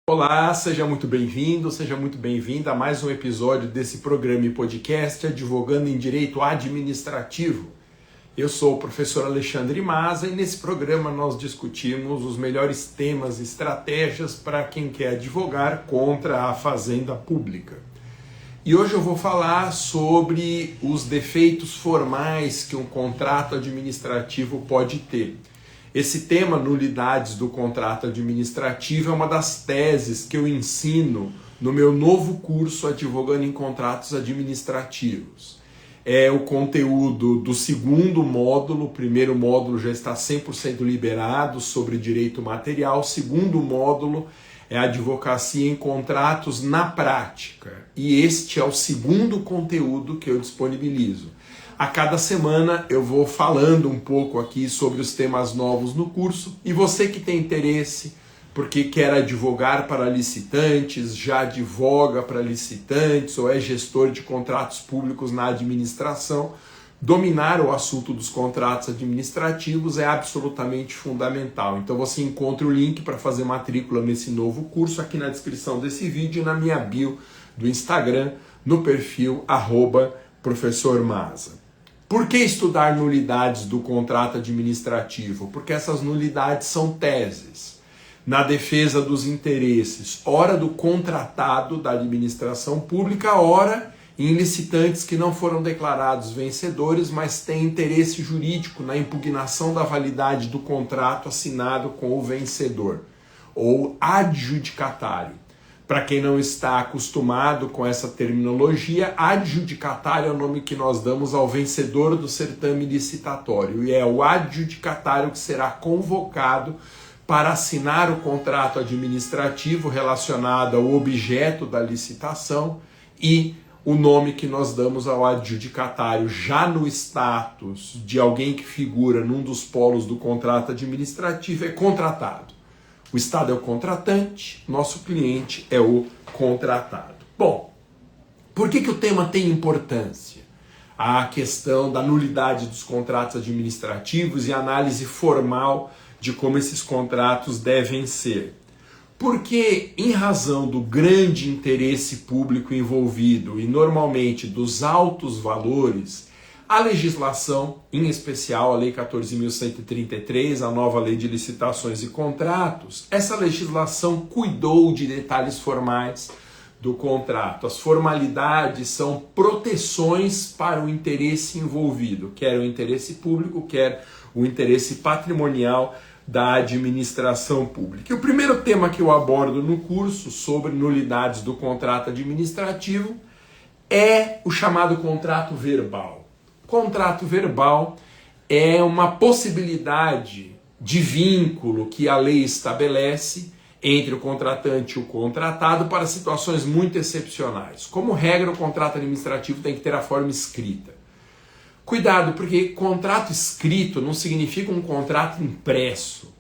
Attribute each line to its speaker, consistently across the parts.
Speaker 1: Olá, seja muito bem-vindo, seja muito bem-vinda a mais um episódio desse programa e podcast Advogando em Direito Administrativo. Eu sou o professor Alexandre Maza e nesse programa nós discutimos os melhores temas e estratégias para quem quer advogar contra a fazenda pública. E hoje eu vou falar sobre os defeitos formais que um contrato administrativo pode ter. Esse tema, nulidades do contrato administrativo, é uma das teses que eu ensino no meu novo curso Advogando em Contratos Administrativos. É o conteúdo do segundo módulo. O primeiro módulo já está 100% liberado sobre direito material. O segundo módulo é a advocacia em contratos na prática. E este é o segundo conteúdo que eu disponibilizo. A cada semana eu vou falando um pouco aqui sobre os temas novos no curso, e você que tem interesse, porque quer advogar para licitantes, já advoga para licitantes ou é gestor de contratos públicos na administração, dominar o assunto dos contratos administrativos é absolutamente fundamental. Então você encontra o link para fazer matrícula nesse novo curso aqui na descrição desse vídeo e na minha bio do Instagram, no perfil @professor Maza. Por que estudar nulidades do contrato administrativo? Porque essas nulidades são teses na defesa dos interesses, ora do contratado da administração pública, ora em licitantes que não foram declarados vencedores, mas têm interesse jurídico na impugnação da validade do contrato assinado com o vencedor, ou adjudicatário. Para quem não está acostumado com essa terminologia, adjudicatário é o nome que nós damos ao vencedor do certame licitatório. E é o adjudicatário que será convocado para assinar o contrato administrativo relacionado ao objeto da licitação, e o nome que nós damos ao adjudicatário já no status de alguém que figura num dos polos do contrato administrativo é contratado. O Estado é o contratante, nosso cliente é o contratado. Bom, por que o tema tem importância? A questão da nulidade dos contratos administrativos e a análise formal de como esses contratos devem ser. Porque, em razão do grande interesse público envolvido e normalmente dos altos valores, a legislação, em especial a Lei 14.133, a nova Lei de Licitações e Contratos, essa legislação cuidou de detalhes formais do contrato. As formalidades são proteções para o interesse envolvido, quer o interesse público, quer o interesse patrimonial da administração pública. E o primeiro tema que eu abordo no curso sobre nulidades do contrato administrativo é o chamado contrato verbal. Contrato verbal é uma possibilidade de vínculo que a lei estabelece entre o contratante e o contratado para situações muito excepcionais. Como regra, o contrato administrativo tem que ter a forma escrita. Cuidado, porque contrato escrito não significa um contrato impresso,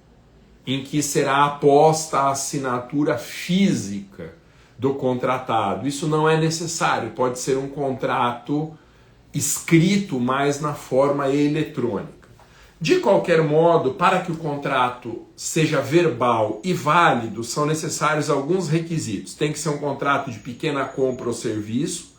Speaker 1: em que será aposta a assinatura física do contratado. Isso não é necessário, pode ser um contrato escrito, mas na forma eletrônica. De qualquer modo, para que o contrato seja verbal e válido, são necessários alguns requisitos. Tem que ser um contrato de pequena compra ou serviço,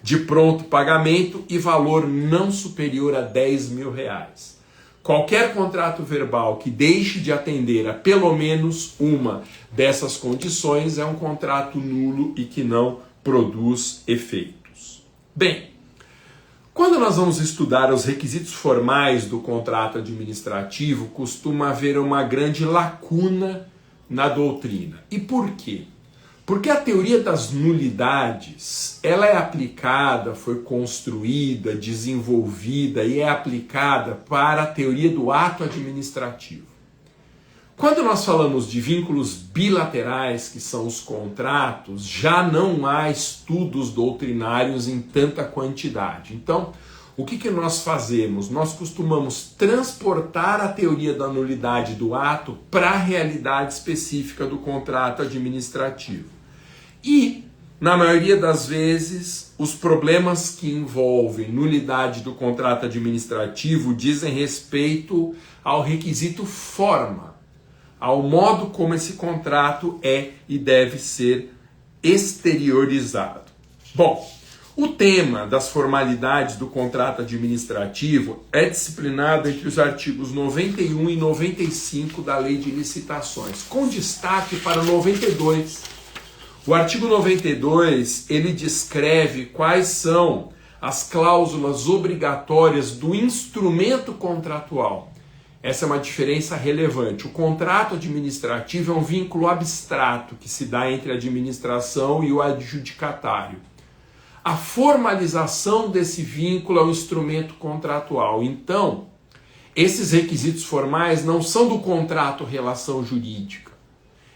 Speaker 1: de pronto pagamento e valor não superior a R$10.000. Qualquer contrato verbal que deixe de atender a pelo menos uma dessas condições é um contrato nulo e que não produz efeitos. Bem, quando nós vamos estudar os requisitos formais do contrato administrativo, costuma haver uma grande lacuna na doutrina. E por quê? Porque a teoria das nulidades, ela é aplicada, foi construída, desenvolvida e é aplicada para a teoria do ato administrativo. Quando nós falamos de vínculos bilaterais, que são os contratos, já não há estudos doutrinários em tanta quantidade. Então, o que nós fazemos? Nós costumamos transportar a teoria da nulidade do ato para a realidade específica do contrato administrativo. E, na maioria das vezes, os problemas que envolvem nulidade do contrato administrativo dizem respeito ao requisito forma, ao modo como esse contrato é e deve ser exteriorizado. Bom, o tema das formalidades do contrato administrativo é disciplinado entre os artigos 91 e 95 da Lei de Licitações, com destaque para o 92. O artigo 92, ele descreve quais são as cláusulas obrigatórias do instrumento contratual. Essa é uma diferença relevante. O contrato administrativo é um vínculo abstrato que se dá entre a administração e o adjudicatário. A formalização desse vínculo é o instrumento contratual. Então, esses requisitos formais não são do contrato relação jurídica.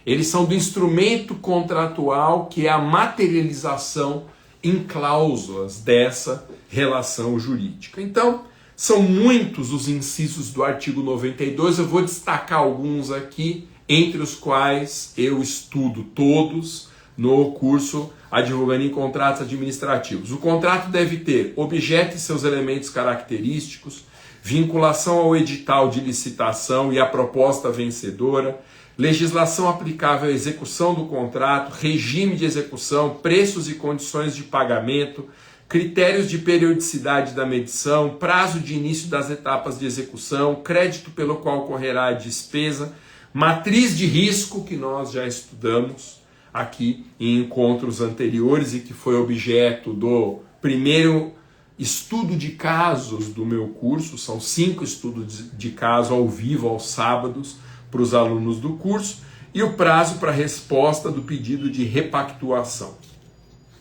Speaker 1: Eles são do instrumento contratual, que é a materialização em cláusulas dessa relação jurídica. Então, são muitos os incisos do artigo 92, eu vou destacar alguns aqui, entre os quais eu estudo todos no curso Advogando em Contratos Administrativos. O contrato deve ter objeto e seus elementos característicos, vinculação ao edital de licitação e à proposta vencedora, legislação aplicável à execução do contrato, regime de execução, preços e condições de pagamento, critérios de periodicidade da medição, prazo de início das etapas de execução, crédito pelo qual ocorrerá a despesa, matriz de risco, que nós já estudamos aqui em encontros anteriores e que foi objeto do primeiro estudo de casos do meu curso. São 5 estudos de caso ao vivo, aos sábados, para os alunos do curso, e o prazo para resposta do pedido de repactuação.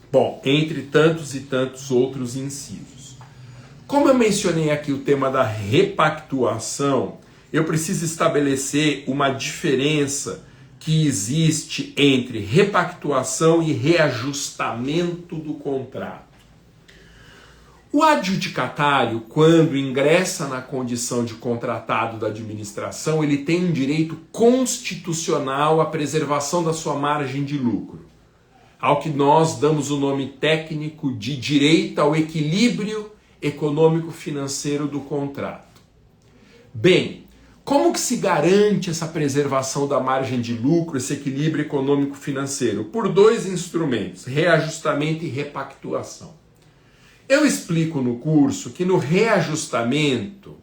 Speaker 1: Bom, entre tantos e tantos outros incisos. Como eu mencionei aqui o tema da repactuação, eu preciso estabelecer uma diferença que existe entre repactuação e reajustamento do contrato. O adjudicatário, quando ingressa na condição de contratado da administração, ele tem um direito constitucional à preservação da sua margem de lucro, ao que nós damos o nome técnico de direito ao equilíbrio econômico-financeiro do contrato. Bem, como que se garante essa preservação da margem de lucro, esse equilíbrio econômico-financeiro? Por 2 instrumentos, reajustamento e repactuação. Eu explico no curso que no reajustamento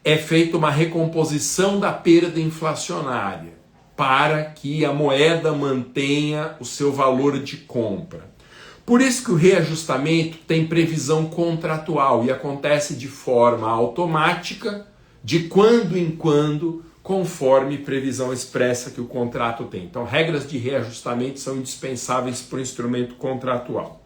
Speaker 1: é feita uma recomposição da perda inflacionária para que a moeda mantenha o seu valor de compra. Por isso que o reajustamento tem previsão contratual e acontece de forma automática, de quando em quando, conforme previsão expressa que o contrato tem. Então, regras de reajustamento são indispensáveis para o instrumento contratual.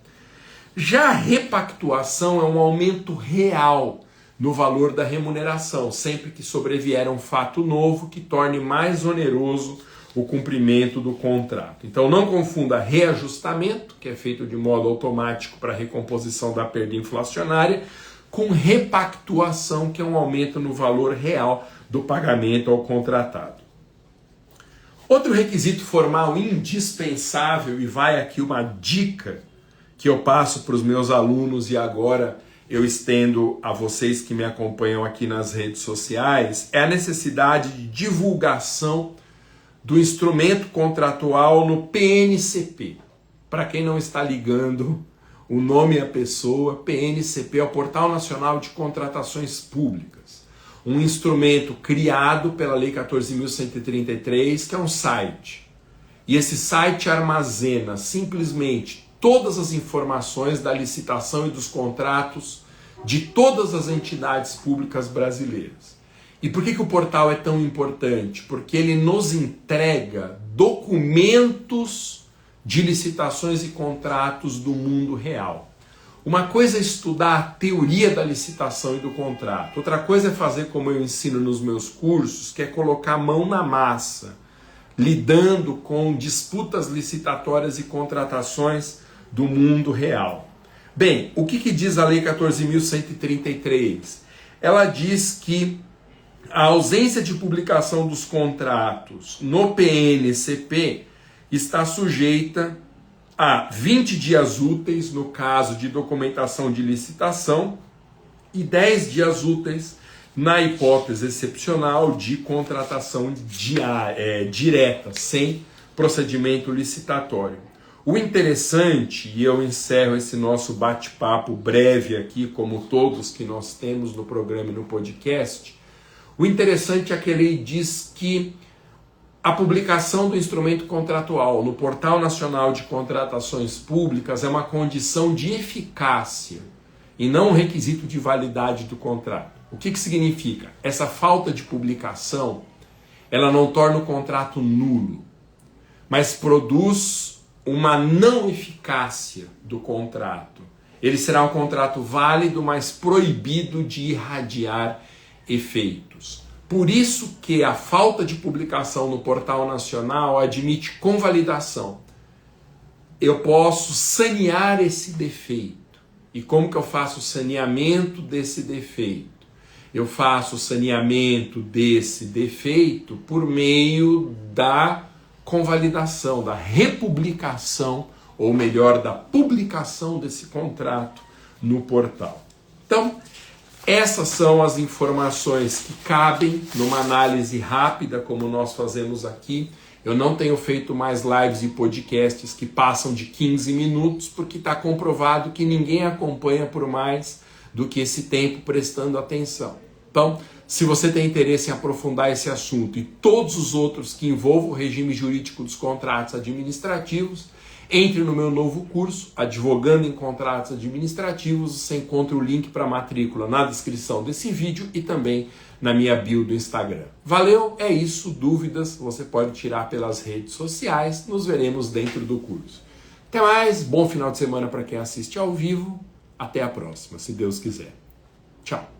Speaker 1: Já a repactuação é um aumento real no valor da remuneração, sempre que sobrevier um fato novo que torne mais oneroso o cumprimento do contrato. Então não confunda reajustamento, que é feito de modo automático para a recomposição da perda inflacionária, com repactuação, que é um aumento no valor real do pagamento ao contratado. Outro requisito formal indispensável, e vai aqui uma dica que eu passo para os meus alunos e agora eu estendo a vocês que me acompanham aqui nas redes sociais, é a necessidade de divulgação do instrumento contratual no PNCP. Para quem não está ligando o nome e a pessoa, PNCP é o Portal Nacional de Contratações Públicas, um instrumento criado pela Lei 14.133, que é um site. E esse site armazena simplesmente todas as informações da licitação e dos contratos de todas as entidades públicas brasileiras. E por que o portal é tão importante? Porque ele nos entrega documentos de licitações e contratos do mundo real. Uma coisa é estudar a teoria da licitação e do contrato. Outra coisa é fazer como eu ensino nos meus cursos, que é colocar a mão na massa, lidando com disputas licitatórias e contratações do mundo real. Bem, o que diz a Lei 14.133? Ela diz que a ausência de publicação dos contratos no PNCP está sujeita a 20 dias úteis no caso de documentação de licitação e 10 dias úteis na hipótese excepcional de contratação direta, sem procedimento licitatório. O interessante, e eu encerro esse nosso bate-papo breve aqui, como todos que nós temos no programa e no podcast, o interessante é que a lei diz que a publicação do instrumento contratual no Portal Nacional de Contratações Públicas é uma condição de eficácia e não um requisito de validade do contrato. O que significa? Essa falta de publicação, ela não torna o contrato nulo, mas produz uma não eficácia do contrato. Ele será um contrato válido, mas proibido de irradiar efeitos. Por isso que a falta de publicação no Portal Nacional admite convalidação. Eu posso sanear esse defeito. E como que eu faço o saneamento desse defeito? Eu faço o saneamento desse defeito por meio da convalidação, da republicação, ou melhor, da publicação desse contrato no portal. Então, essas são as informações que cabem numa análise rápida, como nós fazemos aqui. Eu não tenho feito mais lives e podcasts que passam de 15 minutos, porque está comprovado que ninguém acompanha por mais do que esse tempo prestando atenção. Então, se você tem interesse em aprofundar esse assunto e todos os outros que envolvam o regime jurídico dos contratos administrativos, entre no meu novo curso, Advogando em Contratos Administrativos. Você encontra o link para a matrícula na descrição desse vídeo e também na minha bio do Instagram. Valeu, é isso. Dúvidas você pode tirar pelas redes sociais. Nos veremos dentro do curso. Até mais, bom final de semana para quem assiste ao vivo. Até a próxima, se Deus quiser. Tchau.